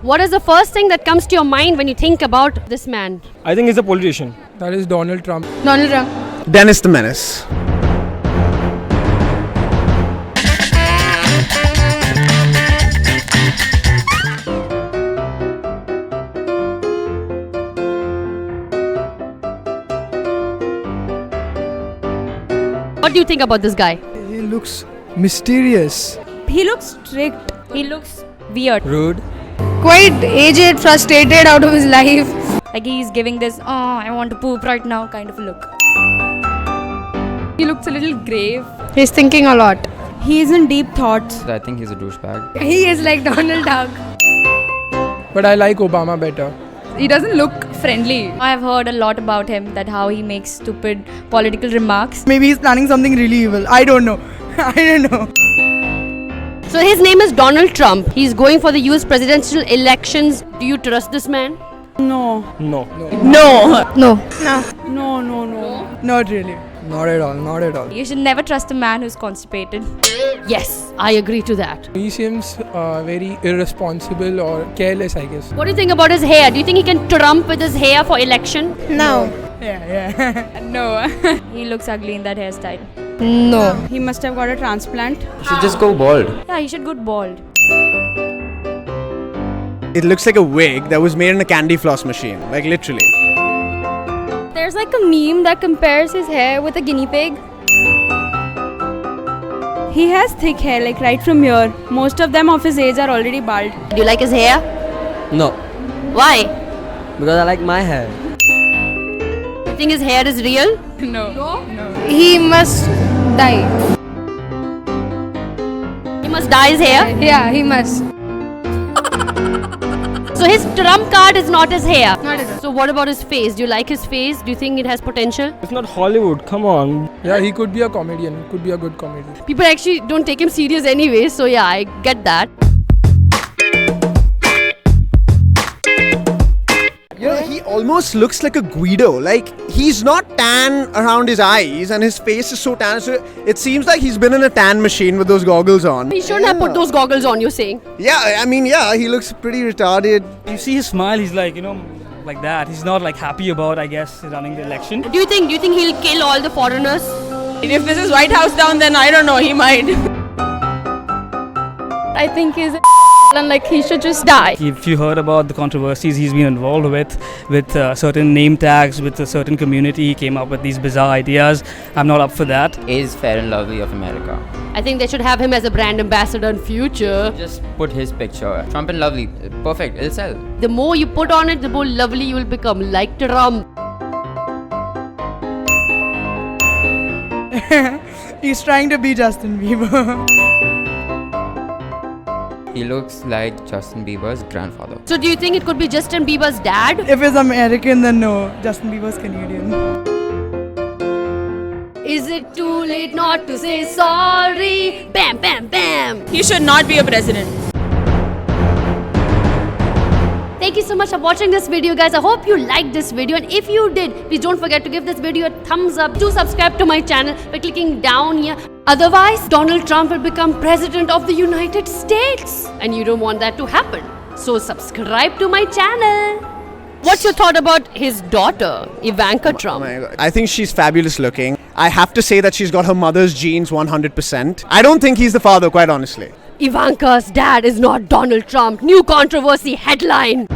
What is the first thing that comes to your mind when you think about this man? I think he's a politician. That is Donald Trump. Donald Trump. Dennis the Menace. What do you think about this guy? He looks mysterious. He looks strict. He looks weird. Rude. Quite aged, frustrated out of his life. Like he's giving this, oh, I want to poop right now kind of a look. He looks a little grave. He's thinking a lot. He's in deep thoughts. I think he's a douchebag. He is like Donald Duck. But I like Obama better. He doesn't look friendly. I've heard a lot about him, that how he makes stupid political remarks. Maybe he's planning something really evil. I don't know. I don't know. So his name is Donald Trump. He's going for the US presidential elections. Do you trust this man? No. No. No. Not really. Not at all. Not at all. You should never trust a man who's constipated. Yes, I agree to that. He seems very irresponsible or careless, I guess. What do you think about his hair? Do you think he can trump with his hair for election? No. No. He looks ugly in that hairstyle. No. He must have got a transplant. You should just go bald. Yeah, he should go bald. It looks like a wig that was made in a candy floss machine. Like literally. There's like a meme that compares his hair with a guinea pig. He has thick hair, like right from here. Most of them of his age are already bald. Do you like his hair? No. Why? Because I like my hair. You think his hair is real? He must die. He must dye his hair. Yeah, he must. So his trump card is not his hair. Not at all. So what about his face? Do you like his face? Do you think it has potential? It's not Hollywood. Come on. Yeah, he could be a comedian. Could be a good comedian. People actually don't take him serious anyway. So yeah, I get that. You know, he almost looks like a Guido. Like, he's not tan around his eyes and his face is so tan. So it seems like he's been in a tan machine with those goggles on. He shouldn't have put those goggles on, you're saying. Yeah, I mean, yeah, he looks pretty retarded. You see his smile, he's like, like that. He's not like happy about, I guess, running the election. Do you think he'll kill all the foreigners? If this is White House down, then I don't know. He might. I think he's and like he should just die. If you heard about the controversies he's been involved with certain name tags, with a certain community, he came up with these bizarre ideas. I'm not up for that. Is Fair and Lovely of America. I think they should have him as a brand ambassador in future. Just put his picture. Trump and Lovely. Perfect. It'll sell. The more you put on it, the more lovely you will become, like Trump. He's trying to be Justin Bieber. He looks like Justin Bieber's grandfather. So do you think it could be Justin Bieber's dad? If he's American, then no. Justin Bieber's Canadian. Is it too late not to say sorry? Bam, bam, bam. He should not be a president. Thank you so much for watching this video, guys. I hope you liked this video, and if you did, please don't forget to give this video a thumbs up. Do subscribe to my channel by clicking down here. Otherwise, Donald Trump will become president of the United States, and you don't want that to happen. So subscribe to my channel. What's your thought about his daughter, Ivanka Trump? I think she's fabulous looking. I have to say that she's got her mother's genes 100%. I don't think he's the father, quite honestly. Ivanka's dad is not Donald Trump. New controversy headline.